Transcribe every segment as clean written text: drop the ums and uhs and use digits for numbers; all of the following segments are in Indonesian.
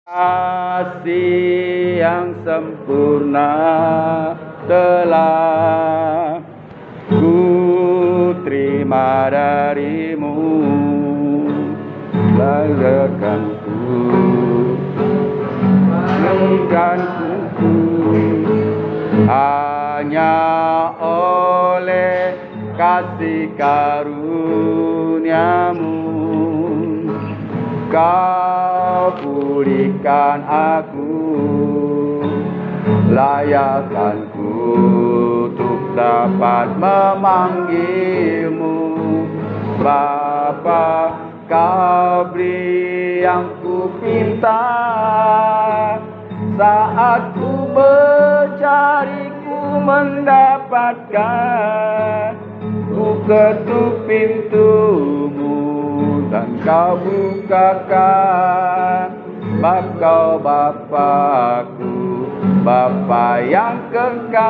Kasih yang sempurna telah ku terima darimu, langgarkanku, langgarkanku, hanya oleh kasih karuniamu Kau pulihkan aku, layakkanku untuk dapat memanggilmu Bapa. Kau beri yang ku pinta, saat ku mencari ku mendapatkan. Ku ketuk pintumu dan kau bukakan. Sebab kau Bapakku, Bapa yang kekal.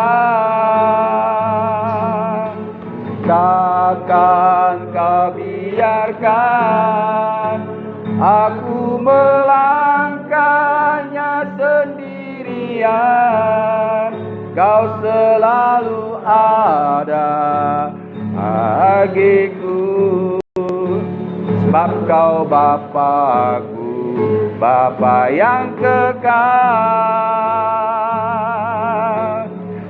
Takkan kau biarkan aku melangkahnya sendirian. Kau selalu ada bagiku, sebab kau Bapakku, Bapa yang kekal.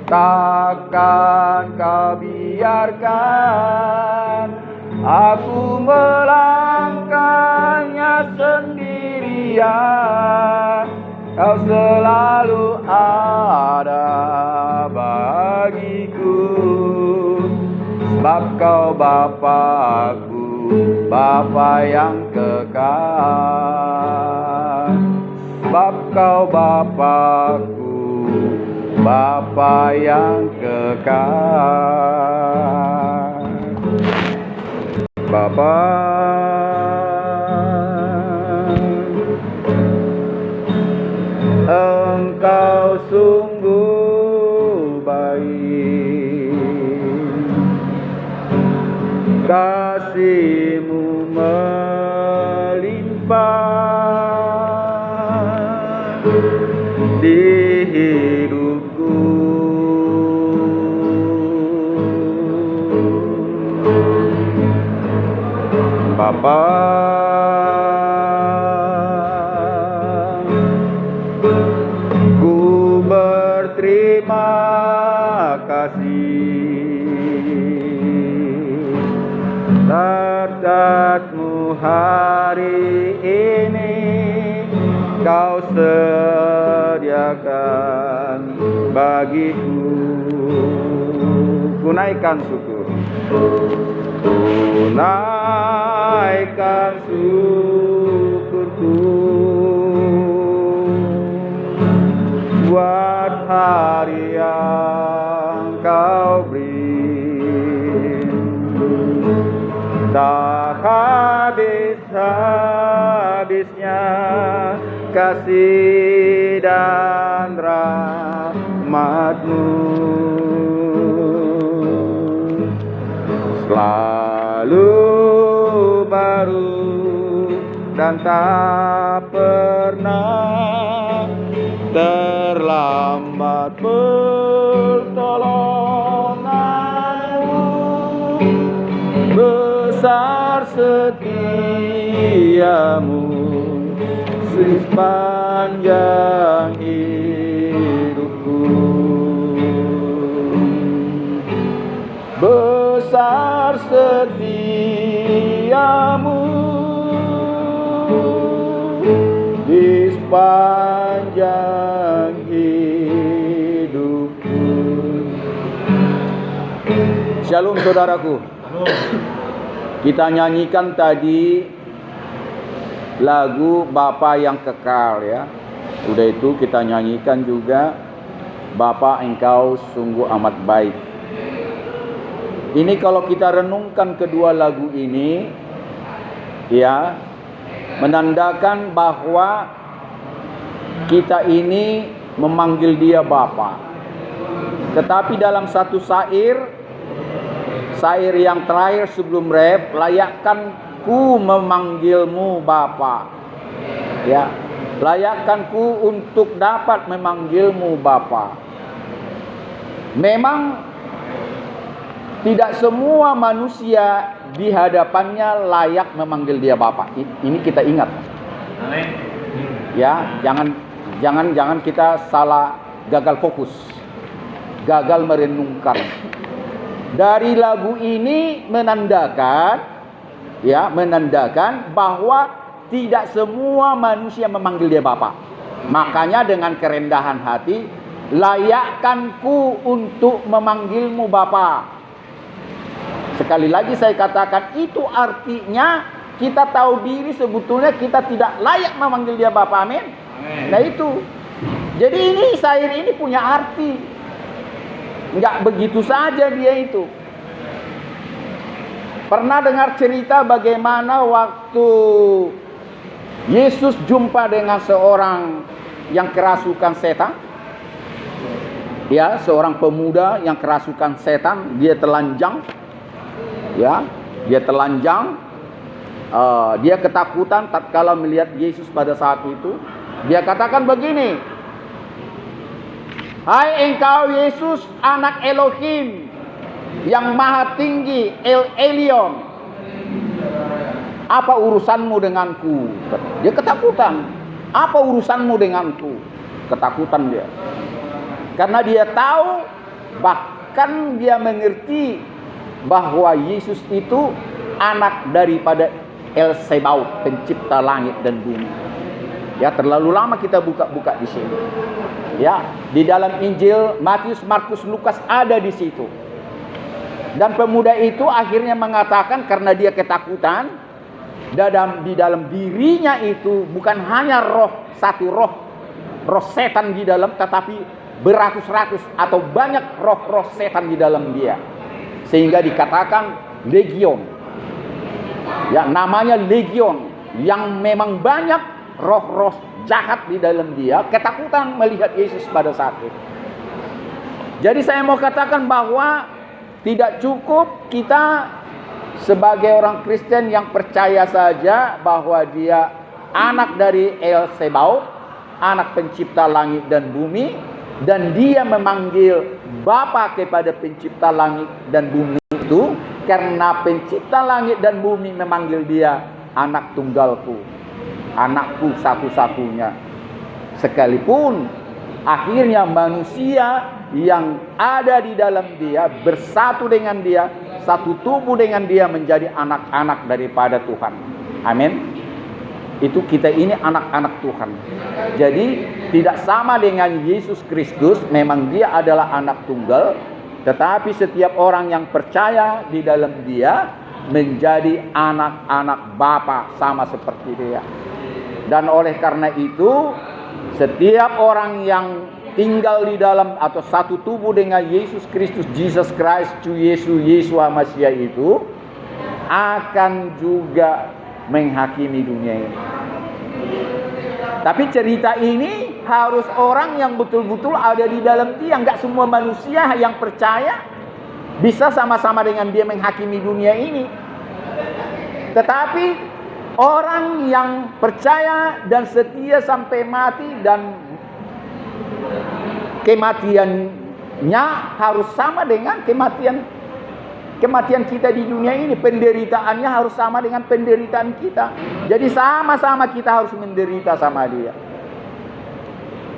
Takkan kau biarkan aku melangkahnya sendirian. Kau selalu ada bagiku, sebab kau Bapakku, Bapa yang kekal. Sebab kau Bapakku, Bapa yang kekal. Bapa, Engkau sungguh baik, kasih-Mu melimpah di hidupku. Bapa, ku berterima kasih berkat-Mu hari ini Kau sediakan bagiku. Ku naikkan syukur, ku naikkan syukurku buat hari yang Kau beri. Tak habis-habisnya kasih dan rahmat-Mu, selalu baru dan tak pernah terlambat pertolongan-Mu. Besar setia-Mu sepanjang hidupku. Besar setia-Mu di sepanjang hidupku. Shalom saudaraku. Kita nyanyikan tadi lagu Bapa yang kekal ya. Udah itu kita nyanyikan juga Bapa Engkau sungguh amat baik. Ini kalau kita renungkan kedua lagu ini ya, menandakan bahwa kita ini memanggil Dia Bapa. Tetapi dalam satu syair yang terakhir sebelum ref, layakkan ku memanggilmu Bapa. Ya. Layakkanku untuk dapat memanggilmu Bapa. Memang tidak semua manusia di hadapannya layak memanggil dia Bapa. Ini kita ingat. Ya, jangan kita salah, gagal fokus, gagal merenungkan. Dari lagu ini menandakan bahwa tidak semua manusia memanggil dia Bapa. Makanya dengan kerendahan hati, layakkanku untuk memanggilmu Bapa. Sekali lagi saya katakan, itu artinya kita tahu diri sebetulnya kita tidak layak memanggil dia Bapa. Amin. Nah itu. Jadi ini syair ini punya arti. Enggak begitu saja dia itu. Pernah dengar cerita bagaimana waktu Yesus jumpa dengan seorang yang kerasukan setan? Ya, seorang pemuda yang kerasukan setan, dia telanjang. Ya, dia telanjang. Dia ketakutan tatkala melihat Yesus pada saat itu. Dia katakan begini, "Hai engkau Yesus, anak Elohim yang maha tinggi, El Elyon, apa urusanmu denganku?" Dia ketakutan. Apa urusanmu denganku? Ketakutan dia. Karena dia tahu, bahkan dia mengerti bahwa Yesus itu anak daripada El Sebaut, pencipta langit dan bumi. Ya, terlalu lama kita buka-buka di sini. Ya, di dalam Injil Matius, Markus, Lukas ada di situ. Dan pemuda itu akhirnya mengatakan karena dia ketakutan, di dalam dirinya itu bukan hanya satu roh setan di dalam, tetapi beratus-ratus atau banyak roh setan di dalam dia. Sehingga dikatakan legion. Ya, namanya legion, yang memang banyak roh-roh jahat di dalam dia, ketakutan melihat Yesus pada saat itu. Jadi saya mau katakan bahwa tidak cukup kita sebagai orang Kristen yang percaya saja bahwa dia anak dari El Sebaut, anak pencipta langit dan bumi, dan dia memanggil Bapa kepada pencipta langit dan bumi itu, karena pencipta langit dan bumi memanggil dia anak tunggalku, anakku satu-satunya. Sekalipun akhirnya manusia yang ada di dalam dia bersatu dengan dia, satu tubuh dengan dia, menjadi anak-anak daripada Tuhan. Amin. Itu kita ini anak-anak Tuhan. Jadi tidak sama dengan Yesus Kristus, memang dia adalah anak tunggal, tetapi setiap orang yang percaya di dalam dia menjadi anak-anak Bapa sama seperti dia. Dan oleh karena itu, setiap orang yang tinggal di dalam atau satu tubuh dengan Yesus Kristus, Jesus Christ, Yeshua Mashiach itu akan juga menghakimi dunia ini. Tapi cerita ini harus orang yang betul-betul ada di dalam dia. Enggak semua manusia yang percaya bisa sama-sama dengan dia menghakimi dunia ini. Tetapi orang yang percaya dan setia sampai mati, dan kematiannya harus sama dengan kematian kita di dunia ini. Penderitaannya harus sama dengan penderitaan kita. Jadi sama-sama kita harus menderita sama dia.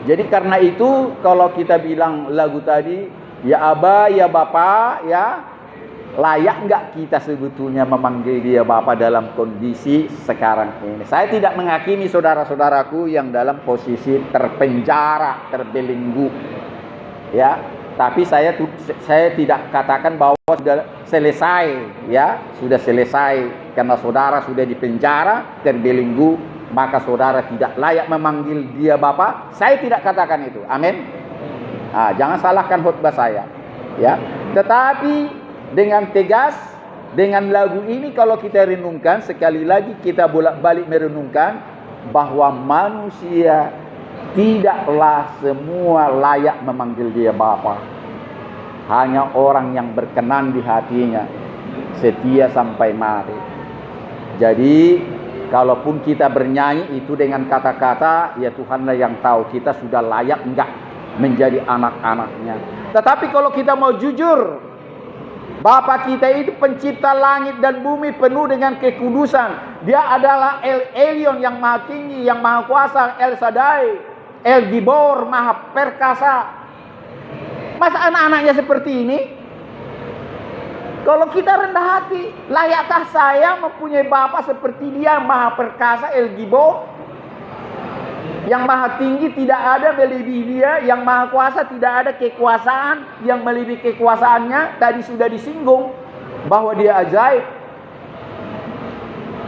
Jadi karena itu kalau kita bilang lagu tadi, ya Aba, ya Bapa, ya, layak enggak kita sebetulnya memanggil dia Bapa dalam kondisi sekarang ini? Saya tidak menghakimi saudara-saudaraku yang dalam posisi terpenjara, terbelenggu. Ya, tapi saya tidak katakan bahwa sudah selesai, ya, sudah selesai karena saudara sudah dipenjara, terbelenggu, maka saudara tidak layak memanggil dia Bapa. Saya tidak katakan itu. Amin. Nah, jangan salahkan khotbah saya, ya. Tetapi dengan tegas, dengan lagu ini kalau kita renungkan, sekali lagi kita bolak-balik merenungkan bahwa manusia tidaklah semua layak memanggil dia Bapa. Hanya orang yang berkenan di hatinya, setia sampai mati. Jadi Kalaupun kita bernyanyi itu dengan kata-kata, ya Tuhanlah yang tahu kita sudah layak enggak menjadi anak-anaknya. Tetapi kalau kita mau jujur, Bapa kita itu pencipta langit dan bumi penuh dengan kekudusan. Dia adalah El Elyon yang maha tinggi, yang maha kuasa, El Shaddai, El Gibor, maha perkasa. Masa anak-anaknya seperti ini? Kalau kita rendah hati, layakkah saya mempunyai Bapa seperti dia, maha perkasa, El Gibor? Yang maha tinggi tidak ada melebihi dia, yang maha kuasa tidak ada kekuasaan yang melebihi kekuasaannya. Tadi sudah disinggung bahwa dia ajaib.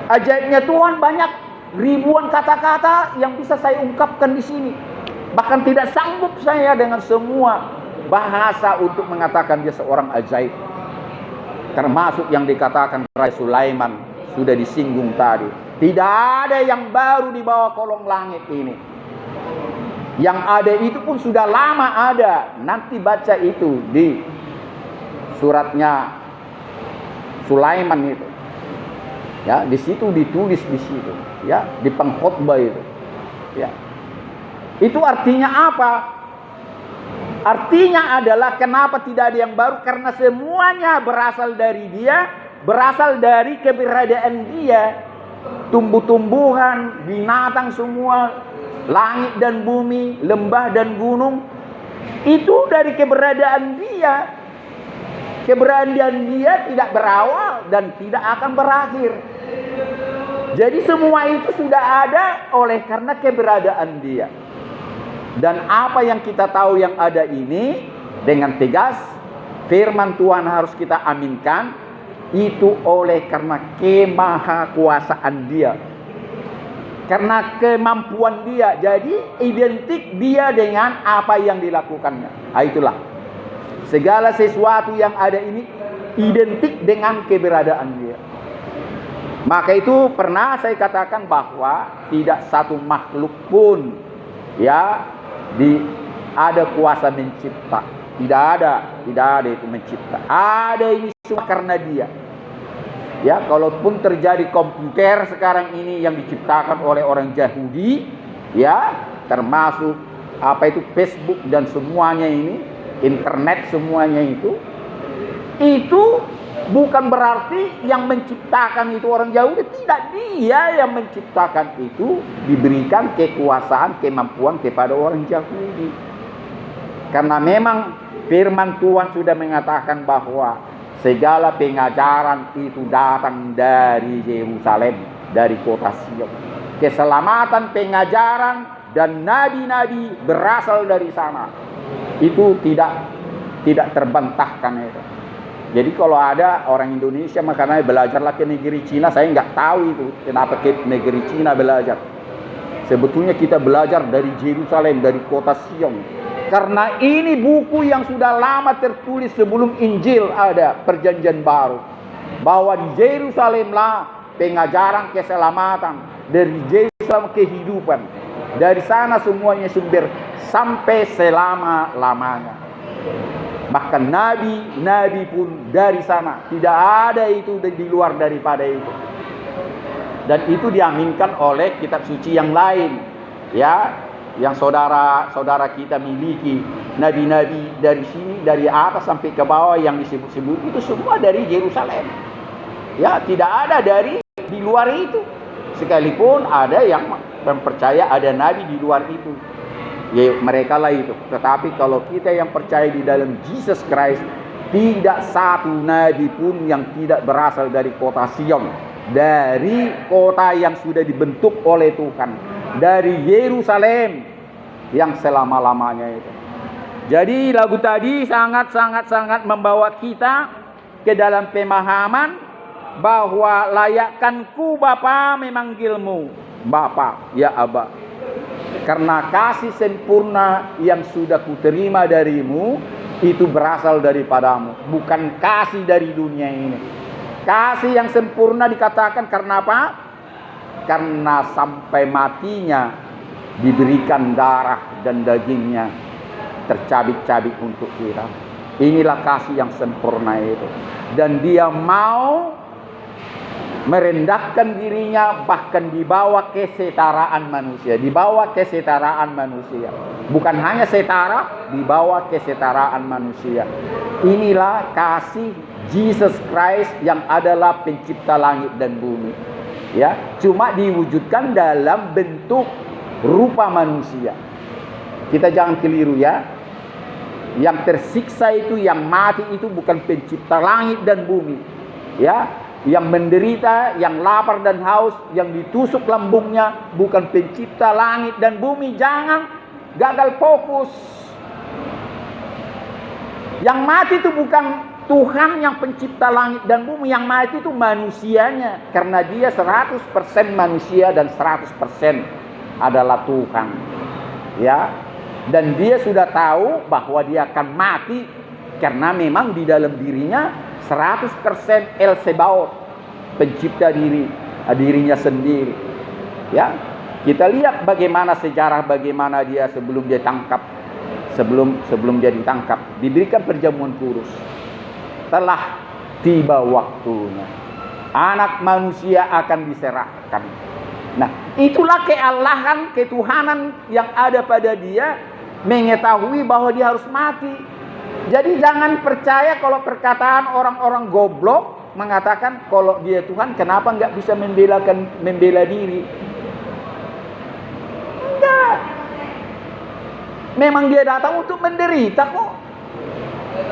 Ajaibnya Tuhan banyak, ribuan kata-kata yang bisa saya ungkapkan di sini. Bahkan tidak sanggup saya dengan semua bahasa untuk mengatakan dia seorang ajaib. Termasuk yang dikatakan Raja Sulaiman sudah disinggung tadi. Tidak ada yang baru di bawah kolong langit ini. Yang ada itu pun sudah lama ada. Nanti baca itu di suratnya Sulaiman itu. Ya, di situ ditulis di situ, ya, di pengkhotbah itu. Ya. Itu artinya apa? Artinya adalah kenapa tidak ada yang baru? Karena semuanya berasal dari dia, berasal dari keberadaan dia. Tumbuh-tumbuhan, binatang semua, langit dan bumi, lembah dan gunung, itu dari keberadaan dia. Keberadaan dia tidak berawal dan tidak akan berakhir. Jadi semua itu sudah ada oleh karena keberadaan dia. Dan apa yang kita tahu yang ada ini, dengan tegas firman Tuhan harus kita aminkan, itu oleh karena kemahakuasaan dia, karena kemampuan dia. Jadi identik dia dengan apa yang dilakukannya. Itulah segala sesuatu yang ada ini identik dengan keberadaan dia. Maka itu pernah saya katakan bahwa tidak satu makhluk pun ya ada kuasa mencipta. Tidak ada itu mencipta. Ada ini semua karena dia. Ya, kalaupun terjadi komputer sekarang ini yang diciptakan oleh orang Yahudi, ya, termasuk apa itu Facebook dan semuanya ini, internet semuanya itu bukan berarti yang menciptakan itu orang Yahudi. Tidak, dia yang menciptakan itu diberikan kekuasaan, kemampuan kepada orang Yahudi. Karena memang firman Tuhan sudah mengatakan bahwa segala pengajaran itu datang dari Yerusalem, dari kota Sion. Keselamatan, pengajaran dan nabi-nabi berasal dari sana. Itu tidak terbantahkan itu. Jadi kalau ada orang Indonesia makanya belajarlah ke negeri Cina, saya nggak tahu itu kenapa ke negeri Cina belajar. Sebetulnya kita belajar dari Yerusalem, dari kota Sion. Karena ini buku yang sudah lama tertulis sebelum Injil ada, Perjanjian Baru. Bahwa di Yerusalemlah pengajaran keselamatan, dari Yerusalem kehidupan. Dari sana semuanya sumber sampai selama-lamanya. Bahkan nabi pun dari sana. Tidak ada itu di luar daripada itu. Dan itu diaminkan oleh kitab suci yang lain. Ya, yang saudara-saudara kita miliki. Nabi-nabi dari sini, dari atas sampai ke bawah yang disebut-sebut itu semua dari Yerusalem. Ya, tidak ada dari di luar itu. Sekalipun ada yang mempercaya ada nabi di luar itu. Ya, mereka lah itu. Tetapi kalau kita yang percaya di dalam Jesus Christ, tidak satu nabi pun yang tidak berasal dari kota Sion, dari kota yang sudah dibentuk oleh Tuhan, dari Yerusalem yang selama-lamanya itu. Jadi lagu tadi sangat membawa kita ke dalam pemahaman bahwa layakkanku Bapa memanggilmu Bapa, ya Aba. Karena kasih sempurna yang sudah kuterima darimu itu berasal daripadamu, bukan kasih dari dunia ini. Kasih yang sempurna dikatakan karena apa? Karena sampai matinya diberikan darah dan dagingnya tercabik-cabik untuk kita. Inilah kasih yang sempurna itu. Dan dia mau merendahkan dirinya bahkan di bawah kesetaraan manusia, di bawah kesetaraan manusia. Bukan hanya setara, di bawah kesetaraan manusia. Inilah kasih Jesus Christ yang adalah pencipta langit dan bumi. Ya, cuma diwujudkan dalam bentuk rupa manusia. Kita jangan keliru ya. Yang tersiksa itu, yang mati itu bukan pencipta langit dan bumi. Ya, yang menderita, yang lapar dan haus, yang ditusuk lambungnya bukan pencipta langit dan bumi. Jangan gagal fokus. Yang mati itu bukan Tuhan yang pencipta langit dan bumi. Yang mati itu manusianya. Karena dia 100% manusia dan 100% adalah Tuhan. Ya. Dan dia sudah tahu bahwa dia akan mati. Karena memang di dalam dirinya 100% El Sebaot, pencipta dirinya sendiri. Ya. Kita lihat bagaimana sejarah, bagaimana dia sebelum dia tangkap. Sebelum dia ditangkap, diberikan perjamuan kudus. Telah tiba waktunya. Anak manusia akan diserahkan. Nah, itulah kealahan, ketuhanan yang ada pada dia, mengetahui bahwa dia harus mati. Jadi jangan percaya kalau perkataan orang-orang goblok mengatakan kalau dia Tuhan, kenapa nggak bisa membela diri? Enggak. Memang dia datang untuk menderita kok.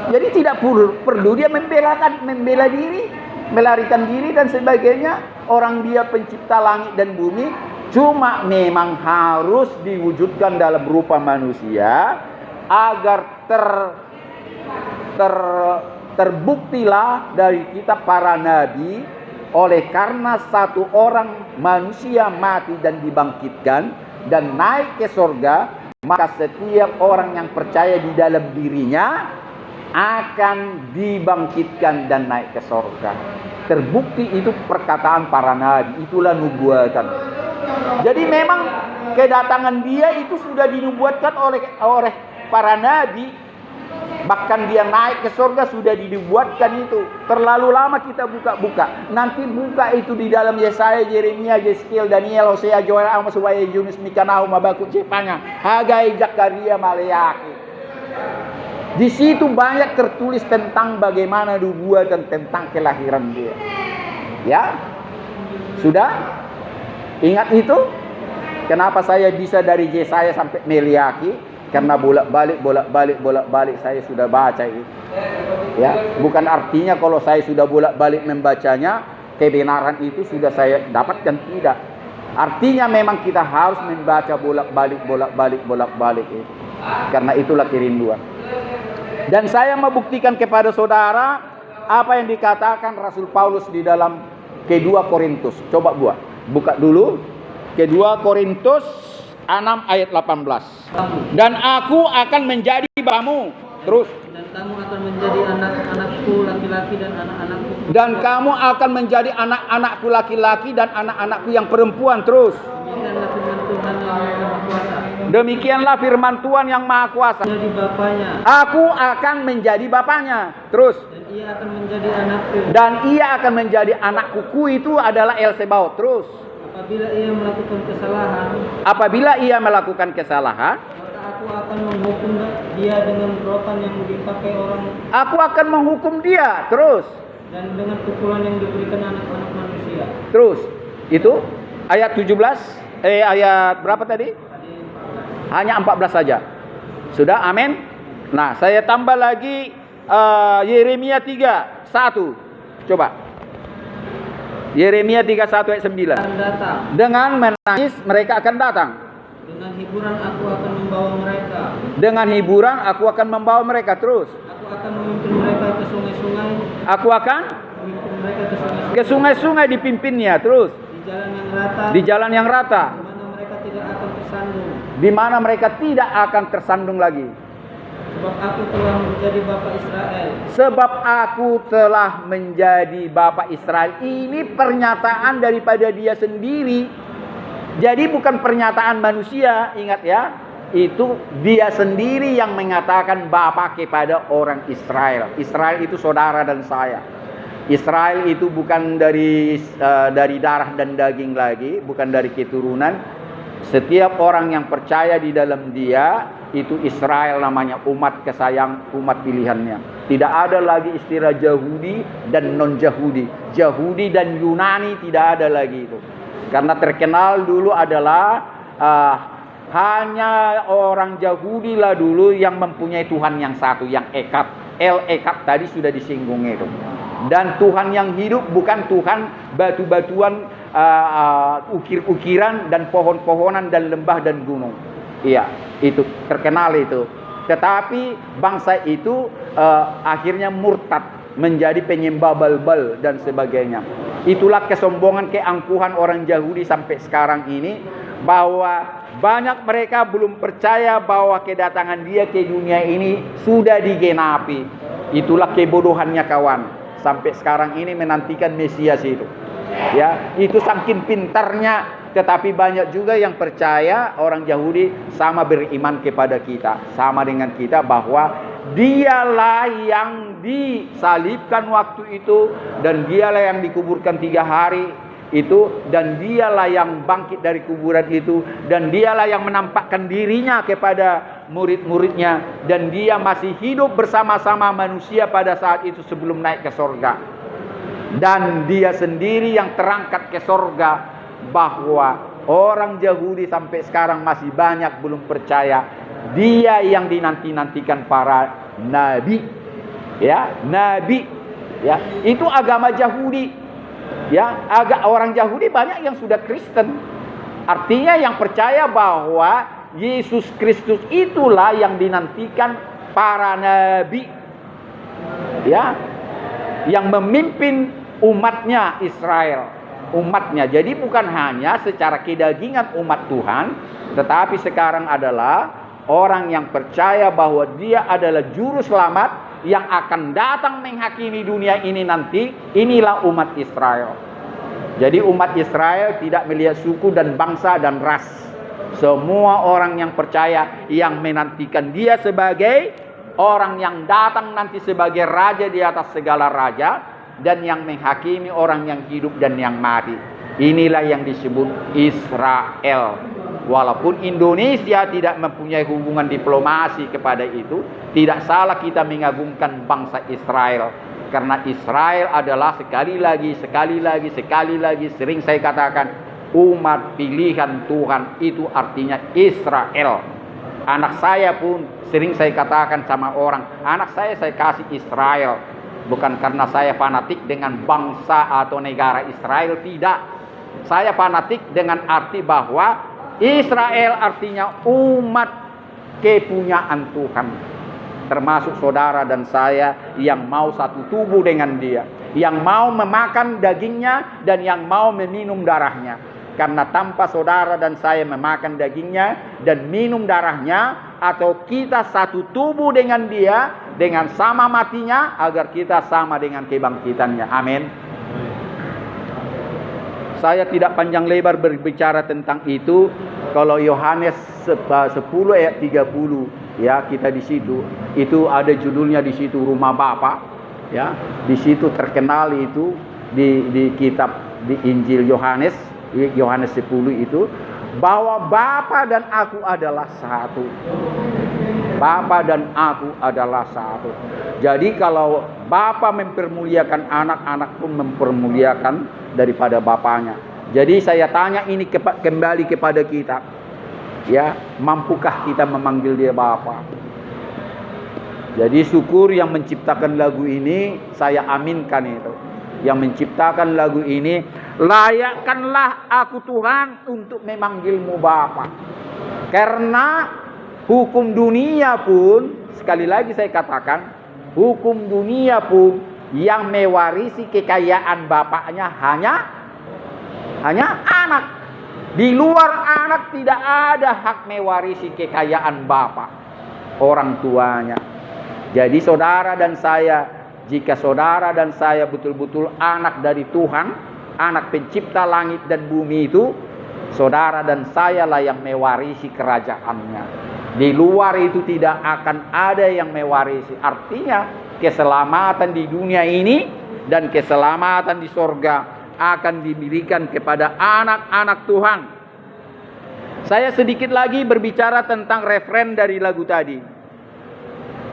Jadi tidak perlu dia membela diri, melarikan diri dan sebagainya. Orang dia pencipta langit dan bumi, cuma memang harus diwujudkan dalam rupa manusia agar terbuktilah dari kitab para nabi, oleh karena satu orang manusia mati dan dibangkitkan dan naik ke sorga, maka setiap orang yang percaya di dalam dirinya akan dibangkitkan dan naik ke sorga. Terbukti itu perkataan para nabi, itulah nubuatan. Jadi memang kedatangan dia itu sudah dinubuatkan oleh para nabi. Bahkan dia naik ke sorga sudah dinubuatkan itu. Terlalu lama kita buka-buka. Nanti buka itu di dalam Yesaya, Yeremia, Yeskiel, Daniel, Hosea, Joel, Amos, Wahyu, Yunus, Mika, Nahum, Habakuk, Yefanya, Hagai, Zakaria, Maleakhi. Di situ banyak tertulis tentang bagaimana nubuatan tentang kelahiran dia. Ya, sudah ingat itu? Kenapa saya bisa dari Yesaya sampai Meleakhi? Karena bolak-balik saya sudah baca itu. Ya, bukan artinya kalau saya sudah bolak-balik membacanya, kebenaran itu sudah saya dapatkan, tidak. Artinya memang kita harus membaca bolak-balik itu. Karena itulah kerinduan. Dan saya membuktikan kepada saudara apa yang dikatakan Rasul Paulus di dalam kedua Korintus. Coba buka dulu kedua Korintus 6 ayat 18. Dan aku akan menjadi bapamu. Terus. Dan kamu akan menjadi anak-anakku laki-laki dan anak-anakku. Dan kamu akan menjadi anak-anakku laki-laki dan anak-anakku yang perempuan. Terus. Demikianlah firman Tuhan yang Maha Kuasa. Menjadi bapanya. Aku akan menjadi bapanya. Terus. Dan ia akan menjadi anakku. Dan ia akan menjadi anakku. Ku itu adalah El Sebaot. Terus. Apabila ia melakukan kesalahan, maka aku akan menghukum dia dengan rotan yang dipakai orang. Aku akan menghukum dia. Terus. Dan dengan pukulan yang diberikan anak-anak manusia. Terus. Itu ayat 17. Ayat berapa tadi? Hanya 14 saja. Sudah, amin. Nah, saya tambah lagi Yeremia 3:1. Coba. Yeremia 31 ayat 9. Dengan menangis mereka akan datang. Dengan hiburan aku akan membawa mereka. Dengan hiburan aku akan membawa mereka. Terus. Aku akan memimpin mereka ke sungai-sungai. Aku akan memimpin mereka ke sungai-sungai dipimpinnya. Terus. Di jalan yang rata. Di jalan yang rata. Di mana mereka tidak akan tersandung lagi. Sebab aku telah menjadi Bapak Israel. Sebab aku telah menjadi Bapak Israel. Ini pernyataan daripada dia sendiri. Jadi bukan pernyataan manusia, ingat ya. Itu dia sendiri yang mengatakan Bapak kepada orang Israel. Israel itu saudara dan saya. Israel itu bukan dari darah dan daging lagi, bukan dari keturunan. Setiap orang yang percaya di dalam dia, itu Israel namanya, umat kesayang, umat pilihannya. Tidak ada lagi istilah Yahudi dan non-Yahudi. Yahudi dan Yunani tidak ada lagi itu. Karena terkenal dulu adalah hanya orang Yahudi lah dulu yang mempunyai Tuhan yang satu, yang Ekad. El Ekad tadi sudah disinggung itu. Dan Tuhan yang hidup bukan Tuhan batu-batuan, ukir-ukiran dan pohon-pohonan dan lembah dan gunung. Iya, itu terkenal itu. Tetapi bangsa itu akhirnya murtad, menjadi penyembah Bal-Bal dan sebagainya. Itulah kesombongan, keangkuhan orang Yahudi sampai sekarang ini, bahwa banyak mereka belum percaya bahwa kedatangan dia ke dunia ini sudah digenapi. Itulah kebodohannya kawan. Sampai sekarang ini menantikan Mesias itu. Ya, itu saking pintarnya, tetapi banyak juga yang percaya orang Yahudi sama beriman kepada kita, sama dengan kita, bahwa dialah yang disalibkan waktu itu, dan dialah yang dikuburkan 3 hari itu, dan dialah yang bangkit dari kuburan itu, dan dialah yang menampakkan dirinya kepada murid-muridnya, dan dia masih hidup bersama-sama manusia pada saat itu sebelum naik ke sorga. Dan dia sendiri yang terangkat ke sorga. Bahwa orang Yahudi sampai sekarang masih banyak belum percaya dia yang dinanti-nantikan para nabi. Ya, nabi. Ya, itu agama Yahudi. Ya, orang Yahudi banyak yang sudah Kristen. Artinya yang percaya bahwa Yesus Kristus itulah yang dinantikan para nabi. Ya, yang memimpin umatnya Israel, umatnya. Jadi bukan hanya secara kedagingan umat Tuhan, tetapi sekarang adalah orang yang percaya bahwa dia adalah juru selamat yang akan datang menghakimi dunia ini nanti. Inilah umat Israel. Jadi umat Israel tidak melihat suku dan bangsa dan ras. Semua orang yang percaya, yang menantikan dia sebagai orang yang datang nanti sebagai raja di atas segala raja, dan yang menghakimi orang yang hidup dan yang mati. Inilah yang disebut Israel. Walaupun Indonesia tidak mempunyai hubungan diplomasi kepada itu, tidak salah kita mengagungkan bangsa Israel. Karena Israel adalah sekali lagi sering saya katakan, umat pilihan Tuhan. Itu artinya Israel. Anak saya pun sering saya katakan sama orang, anak saya kasih Israel. Bukan karena saya fanatik dengan bangsa atau negara Israel, tidak. Saya fanatik dengan arti bahwa Israel artinya umat kepunyaan Tuhan. Termasuk saudara dan saya yang mau satu tubuh dengan dia, yang mau memakan dagingnya dan yang mau meminum darahnya. Karena tanpa saudara dan saya memakan dagingnya dan minum darahnya, atau kita satu tubuh dengan dia, dengan sama matinya, agar kita sama dengan kebangkitannya. Amin. Saya tidak panjang lebar berbicara tentang itu. Kalau Yohanes 10 ayat 30, ya, kita di situ. Itu ada judulnya di situ, Rumah Bapa. Ya, di situ terkenal itu di kitab di Injil Yohanes 10 itu, bahwa Bapa dan aku adalah satu. Bapa dan aku adalah satu. Jadi kalau Bapa mempermuliakan anak, anak pun mempermuliakan daripada bapaknya. Jadi saya tanya ini kembali kepada kita. Ya, mampukah kita memanggil dia Bapa? Jadi syukur yang menciptakan lagu ini, saya aminkan itu. Yang menciptakan lagu ini, layakkanlah aku Tuhan untuk memanggilmu Bapa. Karena hukum dunia pun, sekali lagi saya katakan, hukum dunia pun yang mewarisi kekayaan bapaknya hanya anak. Di luar anak tidak ada hak mewarisi kekayaan bapak, orang tuanya. Jadi saudara dan saya, jika saudara dan saya betul-betul anak dari Tuhan, anak pencipta langit dan bumi itu, saudara dan saya lah yang mewarisi kerajaannya. Di luar itu tidak akan ada yang mewarisi. Artinya keselamatan di dunia ini dan keselamatan di sorga akan diberikan kepada anak-anak Tuhan. Saya sedikit lagi berbicara tentang referen dari lagu tadi.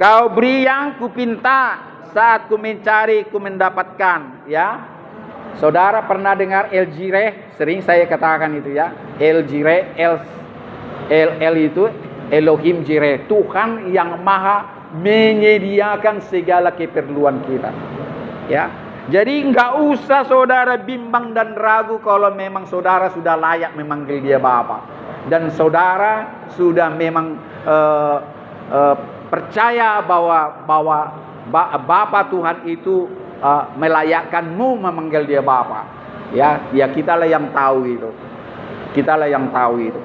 Kau beri yang kupinta, saat ku mencari ku mendapatkan. Ya, saudara pernah dengar El Jireh? Sering saya katakan itu ya. El Jireh, El itu Elohim Jireh, Tuhan yang maha menyediakan segala keperluan kita. Ya, jadi nggak usah saudara bimbang dan ragu kalau memang saudara sudah layak memanggil dia Bapa, dan saudara sudah memang percaya bahwa Bapa Tuhan itu melayakkanmu memanggil dia Bapa. Ya, kitalah yang tahu itu. Kitalah yang tahu itu.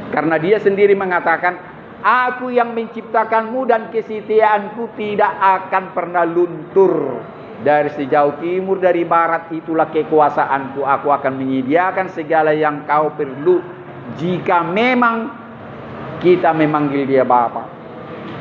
Karena dia sendiri mengatakan, Aku yang menciptakanmu dan kesetiaanku tidak akan pernah luntur. Dari sejauh timur dari barat itulah kekuasaanku. Aku akan menyediakan segala yang kau perlu jika memang kita memanggil dia Bapa.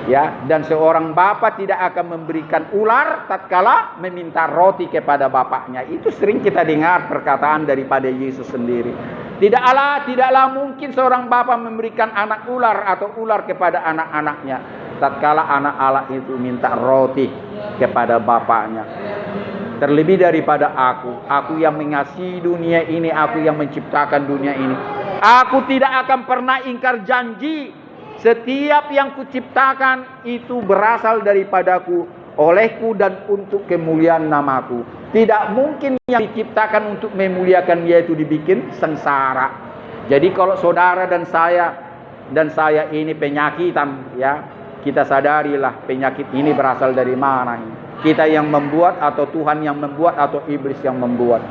Ya, dan seorang bapa tidak akan memberikan ular tatkala meminta roti kepada bapaknya. Itu sering kita dengar perkataan daripada Yesus sendiri. Tidaklah mungkin seorang bapa memberikan anak ular atau ular kepada anak-anaknya tatkala anak-anak itu minta roti kepada bapaknya. Terlebih daripada aku yang mengasihi dunia ini, aku yang menciptakan dunia ini. Aku tidak akan pernah ingkar janji. Setiap yang kuciptakan itu berasal daripadaku, olehku dan untuk kemuliaan namaku. Tidak mungkin yang diciptakan untuk memuliakan dia itu dibikin sengsara. Jadi kalau saudara dan saya ini penyakitan, ya, kita sadarilah penyakit ini berasal dari mana ini. Kita yang membuat atau Tuhan yang membuat atau iblis yang membuat.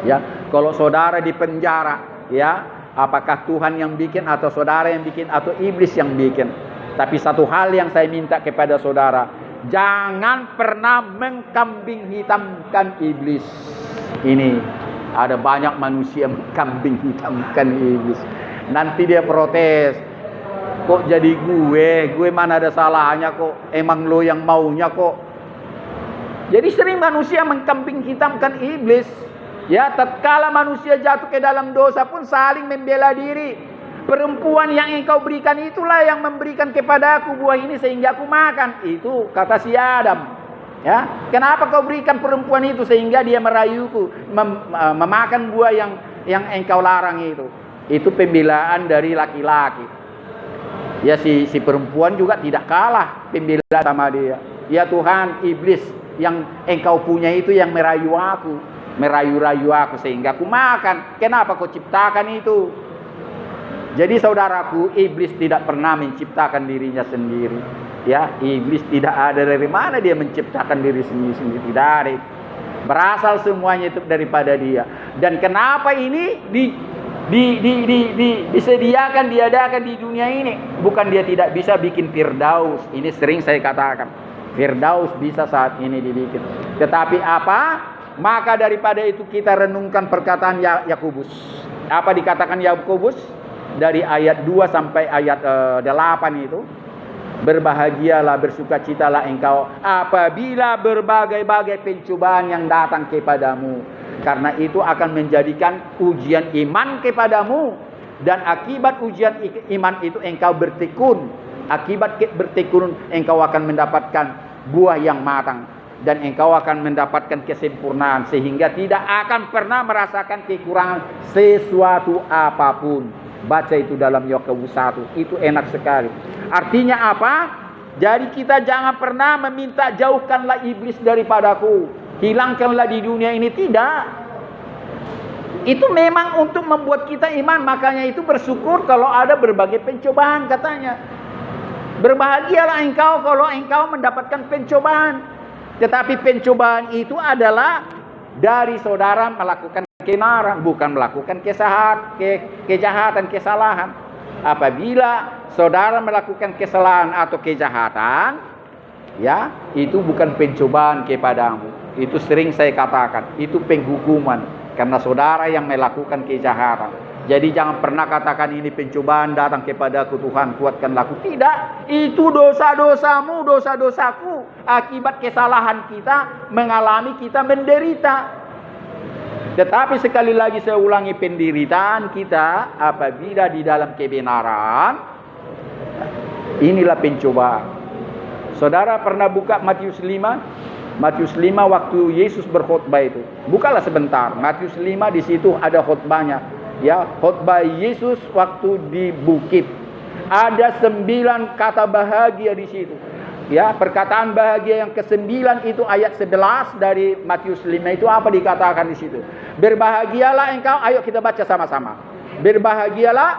Ya, kalau saudara di penjara, ya, apakah Tuhan yang bikin atau saudara yang bikin atau iblis yang bikin? Tapi satu hal yang saya minta kepada saudara, jangan pernah mengkambing hitamkan iblis. Ini ada banyak manusia mengkambing hitamkan iblis. Nanti dia protes, kok jadi gue mana ada salahnya kok, emang lo yang maunya kok. Jadi sering manusia mengkambing hitamkan iblis. Ya, tatkala manusia jatuh ke dalam dosa pun saling membela diri. Perempuan yang engkau berikan itulah yang memberikan kepadaku buah ini sehingga aku makan. Itu kata si Adam. Ya, kenapa kau berikan perempuan itu sehingga dia merayuku memakan buah yang engkau larang itu? Itu pembelaan dari laki-laki. Ya, si perempuan juga tidak kalah pembelaan sama dia. Ya Tuhan, iblis yang engkau punya itu yang merayu aku sehingga aku makan. Kenapa kau ciptakan itu? Jadi saudaraku, iblis tidak pernah menciptakan dirinya sendiri. Ya, iblis tidak ada dari mana dia menciptakan diri sendiri, tidak ada. Berasal semuanya itu daripada dia. Dan kenapa ini disediakan, diadakan di dunia ini? Bukan dia tidak bisa bikin Firdaus. Ini sering saya katakan. Firdaus bisa saat ini dibikin. Tetapi apa? Maka daripada itu kita renungkan perkataan Yakobus. Apa dikatakan Yakobus? Dari ayat 2 sampai ayat 8 itu. Berbahagialah, bersukacitalah engkau apabila berbagai-bagai pencobaan yang datang kepadamu. Karena itu akan menjadikan ujian iman kepadamu. Dan akibat ujian iman itu engkau bertekun. Akibat bertekun engkau akan mendapatkan buah yang matang. Dan engkau akan mendapatkan kesempurnaan. Sehingga tidak akan pernah merasakan kekurangan sesuatu apapun. Baca itu dalam Yakobus 1. Itu enak sekali. Artinya apa? Jadi kita jangan pernah meminta jauhkanlah iblis daripadaku. Hilangkanlah di dunia ini. Tidak. Itu memang untuk membuat kita iman. Makanya itu bersyukur kalau ada berbagai pencobaan katanya. Berbahagialah engkau kalau engkau mendapatkan pencobaan. Tetapi pencobaan itu adalah dari saudara melakukan kebenaran, bukan melakukan kejahatan, kesalahan. Apabila saudara melakukan kesalahan atau kejahatan, ya, itu bukan pencobaan kepadamu. Itu sering saya katakan, itu penghukuman karena saudara yang melakukan kejahatan. Jadi jangan pernah katakan ini pencobaan datang kepadaku, Tuhan kuatkanlah aku. Tidak, itu dosa-dosamu, dosa-dosaku. Akibat kesalahan kita mengalami kita menderita. Tetapi sekali lagi saya ulangi, penderitaan kita apabila di dalam kebenaran, inilah pencobaan. Saudara pernah buka Matius 5? Matius 5 waktu Yesus berkhotbah itu. Bukalah sebentar. Matius 5 di situ ada khotbahnya. Ya, khotbah Yesus waktu di bukit. Ada 9 kata bahagia di situ. Ya, perkataan bahagia yang ke-9 itu ayat 11 dari Matius 5 itu apa dikatakan di situ? Berbahagialah engkau, ayo kita baca sama-sama. Berbahagialah,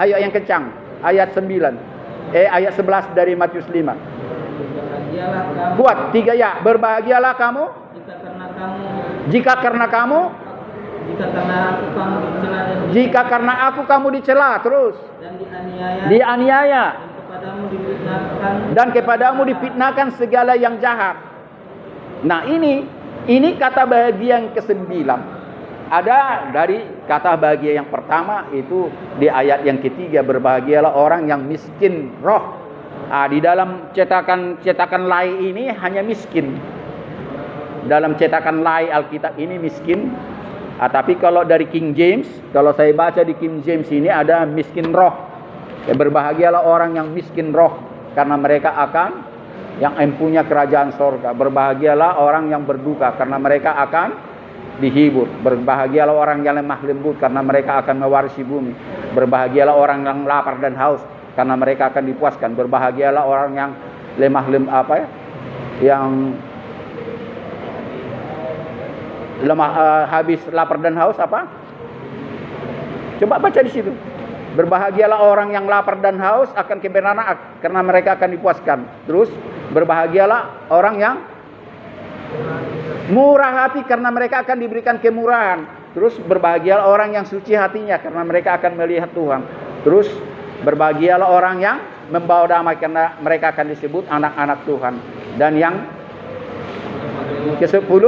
ayo yang kencang, ayat 9. Ayat 11 dari Matius 5. Berbahagialah kamu. Kuat, 3 ya. Berbahagialah kamu. Jika karena kamu Jika karena aku kamu dicela, terus. Dan dianiaya. Dan kepadamu difitnahkan segala yang jahat. Nah ini kata bahagia yang ke-9. Ada dari kata bahagia yang pertama itu di ayat yang ketiga, berbahagialah orang yang miskin roh. Di dalam cetakan lai ini hanya miskin. Dalam cetakan lai Alkitab ini miskin. Tapi kalau dari King James, kalau saya baca di King James ini ada miskin roh. Berbahagialah orang yang miskin roh, karena mereka akan yang mempunyai kerajaan sorga. Berbahagialah orang yang berduka, karena mereka akan dihibur. Berbahagialah orang yang lemah lembut, karena mereka akan mewarisi bumi. Berbahagialah orang yang lapar dan haus, karena mereka akan dipuaskan. Berbahagialah orang yang lemah lembut, yang habis lapar dan haus apa? Coba baca di situ. Berbahagialah orang yang lapar dan haus akan kebenaran, karena mereka akan dipuaskan. Terus berbahagialah orang yang murah hati, karena mereka akan diberikan kemurahan. Terus berbahagialah orang yang suci hatinya, karena mereka akan melihat Tuhan. Terus berbahagialah orang yang membawa damai, karena mereka akan disebut anak-anak Tuhan. Dan yang ke-10,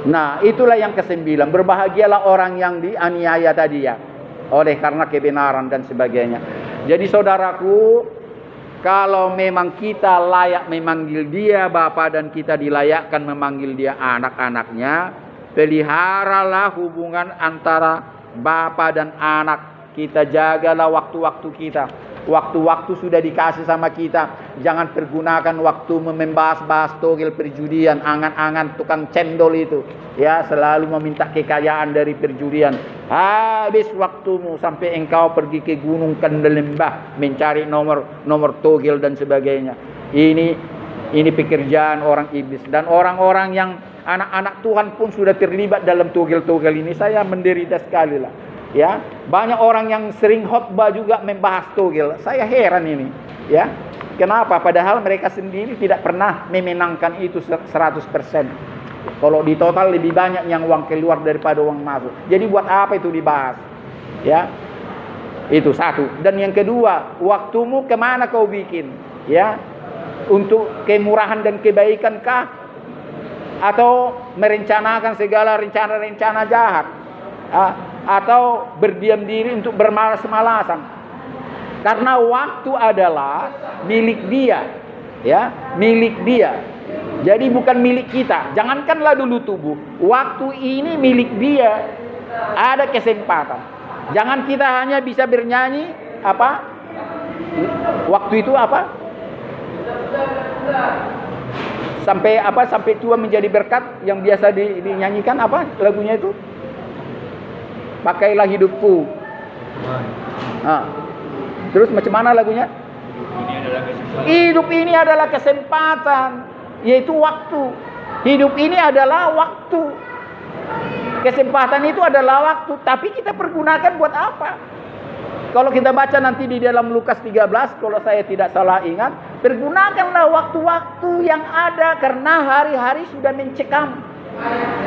nah itulah yang ke-9. Berbahagialah orang yang dianiaya tadi ya, oleh karena kebenaran dan sebagainya. Jadi saudaraku, kalau memang kita layak memanggil dia Bapa dan kita dilayakkan memanggil dia anak-anaknya, peliharalah hubungan antara Bapa dan anak. Kita jagalah waktu-waktu kita. Waktu-waktu sudah dikasih sama kita, jangan pergunakan waktu membahas-bahas togel perjudian, angan-angan tukang cendol itu. Ya, selalu meminta kekayaan dari perjudian. Habis waktumu sampai engkau pergi ke gunung Kandelembah mencari nomor togel dan sebagainya. Ini pekerjaan orang iblis, dan orang-orang yang anak-anak Tuhan pun sudah terlibat dalam togel-togel ini. Saya menderita sekali lah. Ya, banyak orang yang sering khotbah juga membahas togel. Saya heran ini, ya. Kenapa? Padahal mereka sendiri tidak pernah memenangkan itu 100%. Kalau di total lebih banyak yang uang keluar daripada uang masuk. Jadi buat apa itu dibahas? Ya. Itu satu. Dan yang kedua, waktumu kemana kau bikin? Ya. Untuk kemurahan dan kebaikan kah? Atau merencanakan segala rencana-rencana jahat? Atau berdiam diri untuk bermalas-malasan. Karena waktu adalah milik dia, ya, milik dia. Jadi bukan milik kita. Jangankanlah dulu tubuh, waktu ini milik dia. Ada kesempatan. Jangan kita hanya bisa bernyanyi apa? Waktu itu apa? Sampai tua menjadi berkat, yang biasa dinyanyikan apa lagunya itu? Pakailah hidupku. Terus macam mana lagunya? Hidup ini adalah kesempatan, yaitu waktu. Hidup ini adalah waktu. Kesempatan itu adalah waktu, tapi kita pergunakan buat apa? Kalau kita baca nanti di dalam Lukas 13, kalau saya tidak salah ingat, pergunakanlah waktu-waktu yang ada, karena hari-hari sudah mencekam.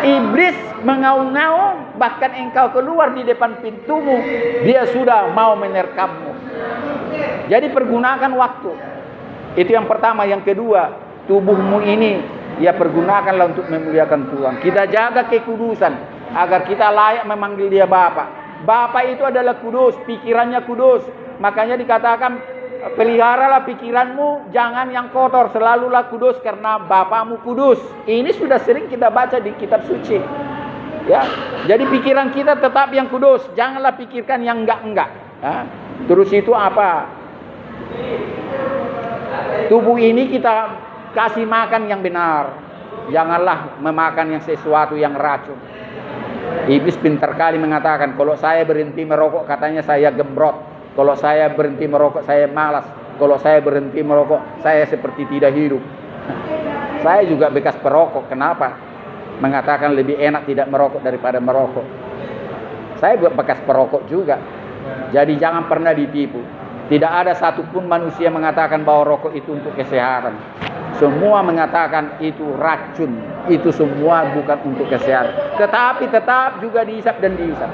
Iblis mengaung-ngaung, bahkan engkau keluar di depan pintumu, dia sudah mau menerkammu. Jadi pergunakan waktu. Itu yang pertama. Yang kedua, tubuhmu ini ya pergunakanlah untuk memuliakan Tuhan. Kita jaga kekudusan. agar kita layak memanggil dia Bapa. Bapa itu adalah kudus, pikirannya kudus. Makanya dikatakan, peliharalah pikiranmu, jangan yang kotor, selalulah kudus karena Bapamu kudus. Ini sudah sering kita baca di kitab suci. Ya, jadi pikiran kita tetap yang kudus, janganlah pikirkan yang enggak-enggak. Ya. Terus itu apa? Tubuh ini kita kasih makan yang benar. Janganlah memakan yang sesuatu yang racun. Iblis pintar kali mengatakan, kalau saya berhenti merokok katanya saya gembrot. Kalau saya berhenti merokok saya malas. Kalau saya berhenti merokok saya seperti tidak hidup. Saya juga bekas perokok. Kenapa? Mengatakan lebih enak tidak merokok daripada merokok. Saya bekas perokok juga. Jadi jangan pernah ditipu. Tidak ada satupun manusia mengatakan bahwa rokok itu untuk kesehatan. Semua mengatakan itu racun. Itu semua bukan untuk kesehatan. Tetapi tetap juga dihisap dan dihisap.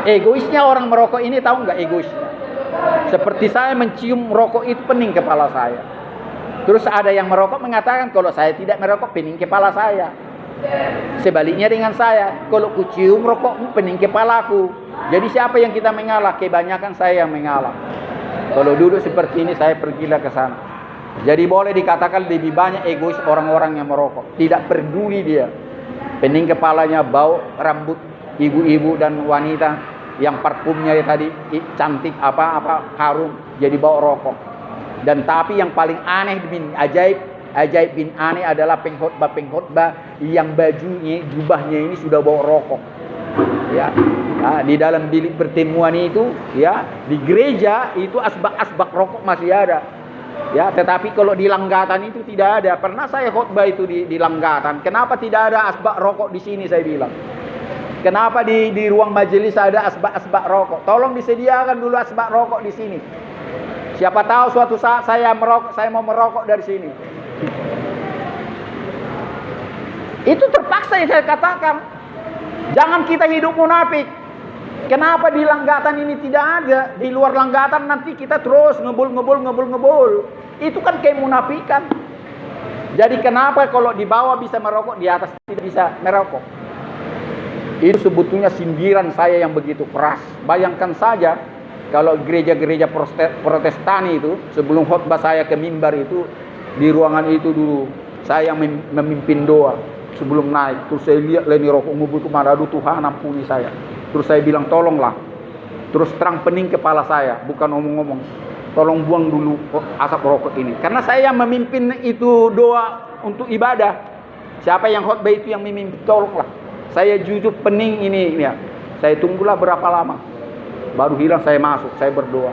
Egoisnya orang merokok ini, tahu nggak egoisnya? Seperti saya mencium rokok itu pening kepala saya. Terus ada yang merokok mengatakan kalau saya tidak merokok pening kepala saya. Sebaliknya dengan saya, kalau kucium rokok pening kepalaku. Jadi siapa yang kita mengalah? Kebanyakan saya yang mengalah. Kalau duduk seperti ini saya pergilah ke sana. Jadi boleh dikatakan lebih banyak egois orang-orang yang merokok. Tidak peduli dia. Pening kepalanya, bau rambut ibu-ibu dan wanita yang parfumnya tadi cantik apa harum, jadi bau rokok. Dan tapi yang paling aneh bin ajaib bin aneh adalah pengkhotbah yang bajunya, jubahnya ini sudah bau rokok. Ya, di dalam bilik pertemuan itu, ya, di gereja itu asbak rokok masih ada. Ya, tetapi kalau di Langgatan itu tidak ada. Pernah saya khotbah itu di Langgatan. Kenapa tidak ada asbak rokok di sini, saya bilang. Kenapa di ruang majelis ada asbak rokok? Tolong disediakan dulu asbak rokok di sini. Siapa tahu suatu saat saya mau merokok dari sini. Itu terpaksa yang saya katakan. Jangan kita hidup munafik. Kenapa di Langgatan ini tidak ada? Di luar Langgatan nanti kita terus ngebul. Itu kan kayak munafikan. Jadi kenapa kalau di bawah bisa merokok, di atas tidak bisa merokok? Itu sebetulnya sindiran saya yang begitu keras. Bayangkan saja kalau gereja-gereja Protestan itu, sebelum khotbah saya ke mimbar itu, di ruangan itu dulu saya yang memimpin doa sebelum naik. Terus saya lihat leni rokok ngumpul kemana, aduh Tuhan ampuni saya. Terus saya bilang tolonglah. Terus terang pening kepala saya, bukan omong-omong. Tolong buang dulu asap rokok ini. Karena saya yang memimpin itu doa untuk ibadah. Siapa yang khotbah itu yang memimpin, tolonglah. Saya jujur pening ini ya. Saya tunggulah berapa lama. Baru hilang saya masuk, saya berdoa.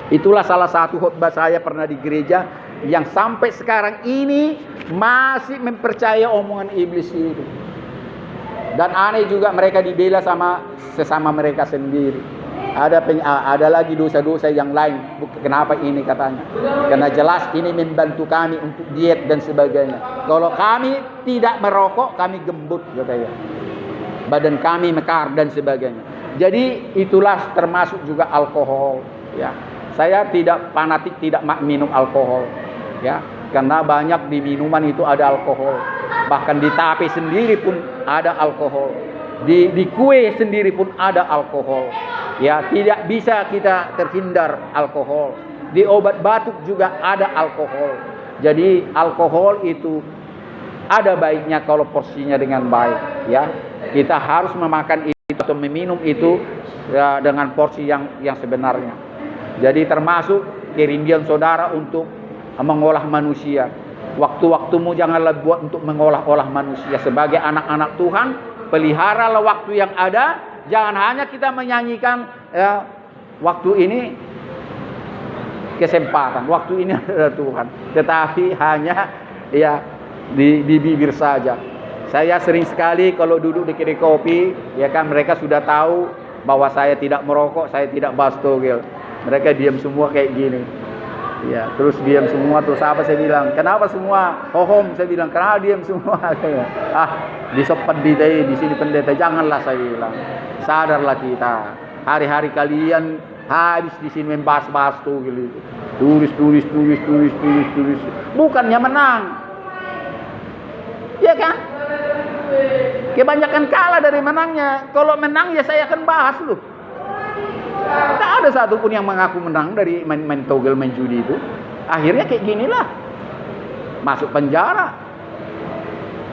Itulah salah satu khotbah saya pernah di gereja yang sampai sekarang ini masih mempercaya omongan iblis itu. Dan aneh juga mereka dibela sama sesama mereka sendiri. Ada lagi dosa-dosa yang lain. Kenapa ini katanya? Karena jelas ini membantu kami untuk diet dan sebagainya. Kalau kami tidak merokok, kami gembut katanya. Badan kami mekar dan sebagainya. Jadi itulah termasuk juga alkohol. Ya, saya tidak fanatik tidak minum alkohol. Ya, karena banyak di minuman itu ada alkohol. Bahkan di tape sendiri pun ada alkohol. Di kue sendiri pun ada alkohol. Ya, tidak bisa kita terhindar alkohol. Di obat batuk juga ada alkohol. Jadi alkohol itu ada baiknya kalau porsinya dengan baik. Ya, kita harus memakan itu atau meminum itu ya, dengan porsi yang sebenarnya. Jadi termasuk kerinduan saudara untuk mengolah manusia. Waktu-waktumu janganlah buat untuk mengolah-olah manusia. Sebagai anak-anak Tuhan, peliharalah waktu yang ada. Jangan hanya kita menyanyikan ya, waktu ini kesempatan, waktu ini adalah Tuhan. Tetapi hanya ya di bibir saja. Saya sering sekali kalau duduk di kedai kopi, ya kan mereka sudah tahu bahwa saya tidak merokok, saya tidak bastogel. Mereka diam semua kayak gini. Ya, terus diam semua. Terus apa saya bilang? Kenapa semua hohom? Saya bilang kenapa diam semua? Di sopan di sini pendeta, janganlah saya bilang. Sadarlah kita. Hari-hari kalian habis di sini membahas-bahas tuh gitu. Tulis. Bukannya menang. Ya kan? Kebanyakan kalah dari menangnya. Kalau menang ya saya akan bahas loh. Tak ada satupun yang mengaku menang dari main togel, main judi itu. Akhirnya kayak ginilah. Masuk penjara.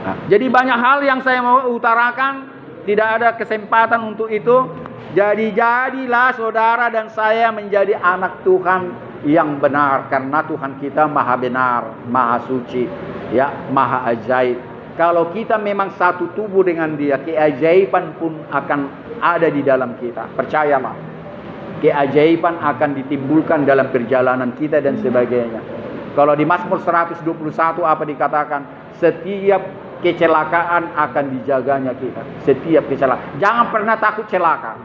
Nah, jadi banyak hal yang saya mau utarakan. Tidak ada kesempatan untuk itu. Jadi jadilah saudara dan saya menjadi anak Tuhan yang benar. Karena Tuhan kita maha benar, maha suci, ya, maha ajaib. Kalau kita memang satu tubuh dengan Dia, keajaiban pun akan ada di dalam kita. Percayalah. Keajaiban akan ditimbulkan dalam perjalanan kita dan sebagainya. Kalau di Mazmur 121 apa dikatakan? Setiap kecelakaan akan dijaganya kita. Setiap kecelakaan. Jangan pernah takut celaka.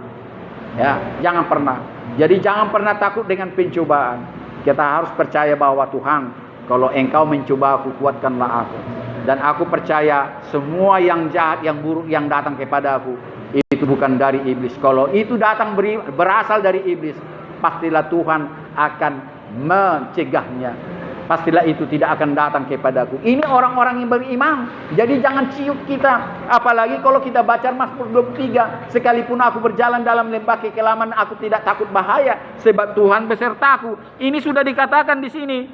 Ya, jangan pernah. Jadi jangan pernah takut dengan pencobaan. Kita harus percaya bahwa Tuhan, kalau Engkau mencoba aku, kuatkanlah aku. Dan aku percaya semua yang jahat, yang buruk yang datang kepada aku, itu bukan dari iblis. Kalau itu datang berasal dari iblis, pastilah Tuhan akan mencegahnya. Pastilah itu tidak akan datang kepadaku. Ini orang-orang yang beriman. Jadi jangan ciut kita. Apalagi kalau kita baca Mazmur 23. Sekalipun aku berjalan dalam lembah kekelaman, aku tidak takut bahaya, sebab Tuhan besertaku. Ini sudah dikatakan di sini.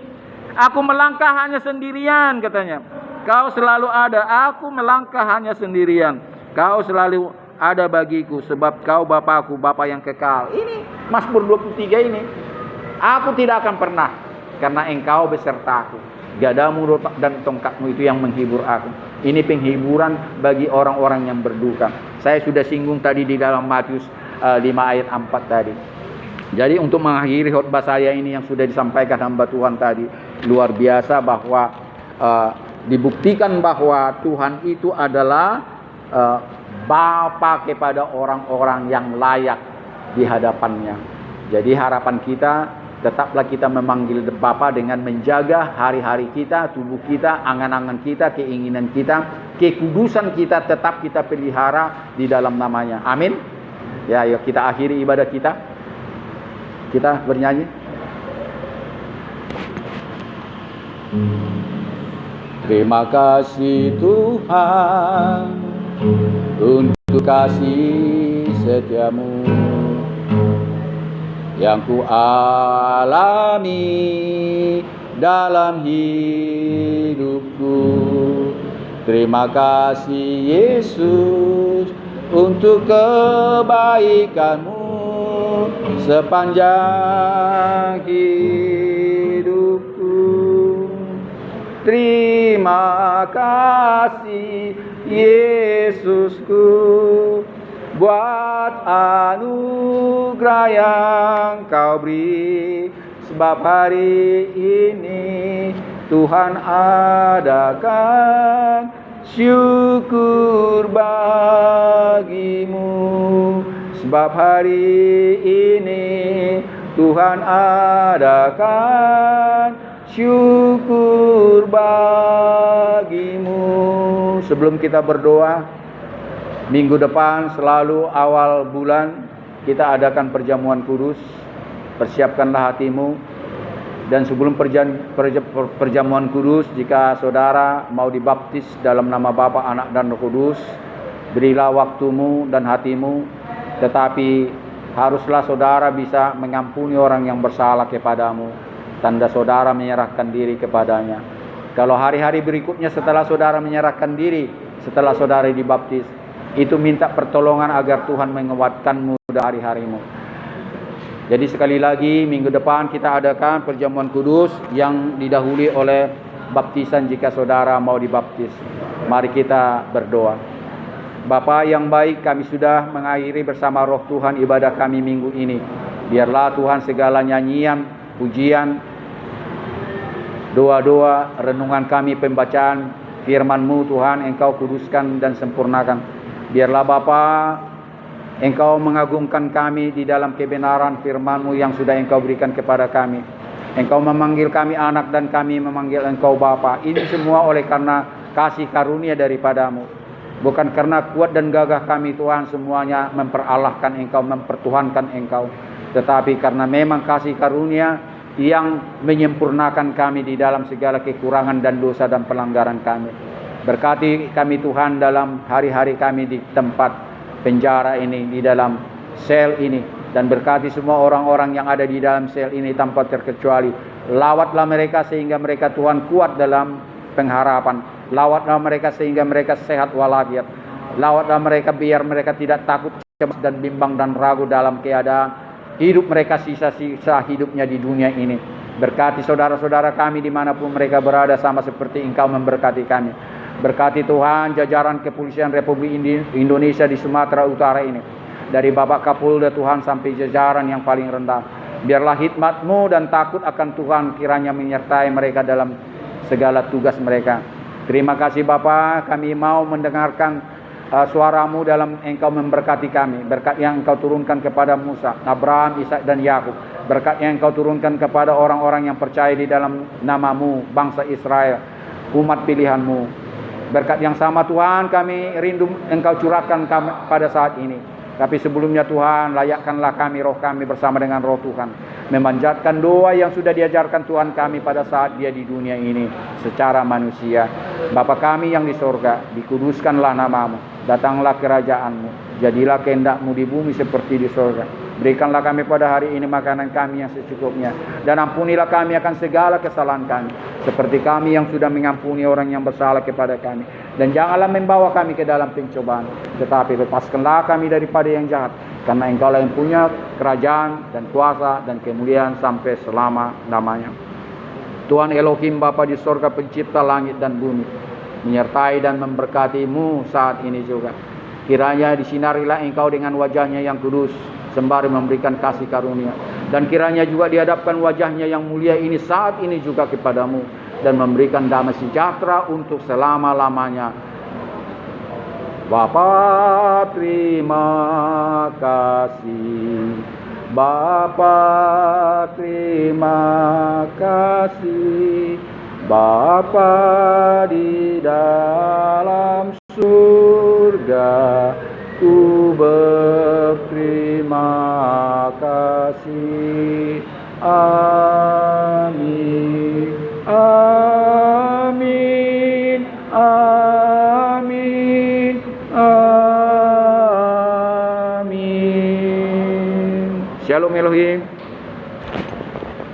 Aku melangkah hanya sendirian, katanya. Kau selalu ada. Aku melangkah hanya sendirian. Kau selalu ada bagiku, sebab Kau Bapakku, Bapa yang kekal. Ini Mazmur 23 ini. Aku tidak akan pernah, karena Engkau besertaku. Gadamu dan tongkatmu itu yang menghibur aku. Ini penghiburan bagi orang-orang yang berduka. Saya sudah singgung tadi di dalam Matius 5 ayat 4 tadi. Jadi untuk mengakhiri khotbah saya ini yang sudah disampaikan hamba Tuhan tadi, luar biasa bahwa dibuktikan bahwa Tuhan itu adalah Bapa kepada orang-orang yang layak di hadapannya. Jadi harapan kita, tetaplah kita memanggil Bapa dengan menjaga hari-hari kita, tubuh kita, angan-angan kita, keinginan kita, kekudusan kita tetap kita pelihara di dalam namanya. Amin. Ya, yuk kita akhiri ibadah kita. Kita bernyanyi. Terima kasih Tuhan untuk kasih setiamu yang ku alami dalam hidupku. Terima kasih Yesus untuk kebaikanmu sepanjang hidupku. Terima kasih Yesusku buat anugerah yang Kau beri, sebab hari ini Tuhan adakan syukur bagimu. Sebab hari ini Tuhan adakan syukur bagimu. Sebelum kita berdoa, minggu depan selalu awal bulan kita adakan perjamuan kudus. Persiapkanlah hatimu. Dan sebelum perjamuan kudus, jika saudara mau dibaptis dalam nama Bapa, Anak dan Roh Kudus, berilah waktumu dan hatimu. Tetapi haruslah saudara bisa mengampuni orang yang bersalah kepadamu. Tanda saudara menyerahkan diri kepadanya. Kalau hari-hari berikutnya setelah saudara menyerahkan diri, setelah saudara dibaptis, itu minta pertolongan agar Tuhan menguatkanmu dari hari-harimu. Jadi sekali lagi minggu depan kita adakan perjamuan kudus yang didahului oleh baptisan jika saudara mau dibaptis. Mari kita berdoa. Bapa yang baik, kami sudah mengakhiri bersama Roh Tuhan ibadah kami minggu ini. Biarlah Tuhan segala nyanyian, pujian, doa-doa, renungan kami, pembacaan firman-Mu Tuhan, Engkau kuduskan dan sempurnakan. Biarlah Bapa, Engkau mengagungkan kami di dalam kebenaran firman-Mu yang sudah Engkau berikan kepada kami. Engkau memanggil kami anak dan kami memanggil Engkau Bapa. Ini semua oleh karena kasih karunia daripada-Mu. Bukan karena kuat dan gagah kami Tuhan semuanya memperalahkan Engkau, mempertuhankan Engkau. Tetapi karena memang kasih karunia yang menyempurnakan kami di dalam segala kekurangan dan dosa dan pelanggaran kami. Berkati kami Tuhan dalam hari-hari kami di tempat penjara ini, di dalam sel ini. Dan berkati semua orang-orang yang ada di dalam sel ini tanpa terkecuali. Lawatlah mereka sehingga mereka Tuhan kuat dalam pengharapan. Lawatlah mereka sehingga mereka sehat walafiat. Lawatlah mereka biar mereka tidak takut, cemas dan bimbang dan ragu dalam keadaan hidup mereka sisa-sisa hidupnya di dunia ini. Berkati saudara-saudara kami dimanapun mereka berada, sama seperti Engkau memberkati kami. Berkati Tuhan jajaran kepolisian Republik Indonesia di Sumatera Utara ini, dari Bapak Kapolda Tuhan sampai jajaran yang paling rendah. Biarlah hikmat-Mu dan takut akan Tuhan kiranya menyertai mereka dalam segala tugas mereka. Terima kasih Bapa, kami mau mendengarkan suara-Mu dalam Engkau memberkati kami. Berkat yang Engkau turunkan kepada Musa, Abraham, Ishak dan Yakub. Berkat yang Engkau turunkan kepada orang-orang yang percaya di dalam nama-Mu, bangsa Israel, umat pilihan-Mu. Berkat yang sama Tuhan kami rindu Engkau curahkan kami pada saat ini. Tapi sebelumnya Tuhan, layakkanlah kami, roh kami bersama dengan roh Tuhan, memanjatkan doa yang sudah diajarkan Tuhan kami pada saat Dia di dunia ini secara manusia. Bapa kami yang di sorga, dikuduskanlah nama-Mu, datanglah kerajaan-Mu, jadilah kehendak-Mu di bumi seperti di sorga. Berikanlah kami pada hari ini makanan kami yang secukupnya, dan ampunilah kami akan segala kesalahan kami, seperti kami yang sudah mengampuni orang yang bersalah kepada kami. Dan janganlah membawa kami ke dalam pencobaan, tetapi lepaskanlah kami daripada yang jahat, karena Engkau-lah yang punya kerajaan dan kuasa dan kemuliaan sampai selama-lamanya. Tuhan Elohim Bapa di sorga, pencipta langit dan bumi, menyertai dan memberkati-Mu saat ini juga. Kiranya disinarilah Engkau dengan wajah-Nya yang kudus, sembari memberikan kasih karunia. Dan kiranya juga dihadapkan wajah-Nya yang mulia ini saat ini juga kepadamu, dan memberikan damai sejahtera untuk selama-lamanya. Bapa terima kasih, Bapa terima kasih, Bapa di dalam surga, ku berterima kasih. Amin, amin, amin, amin. Shalom Elohim.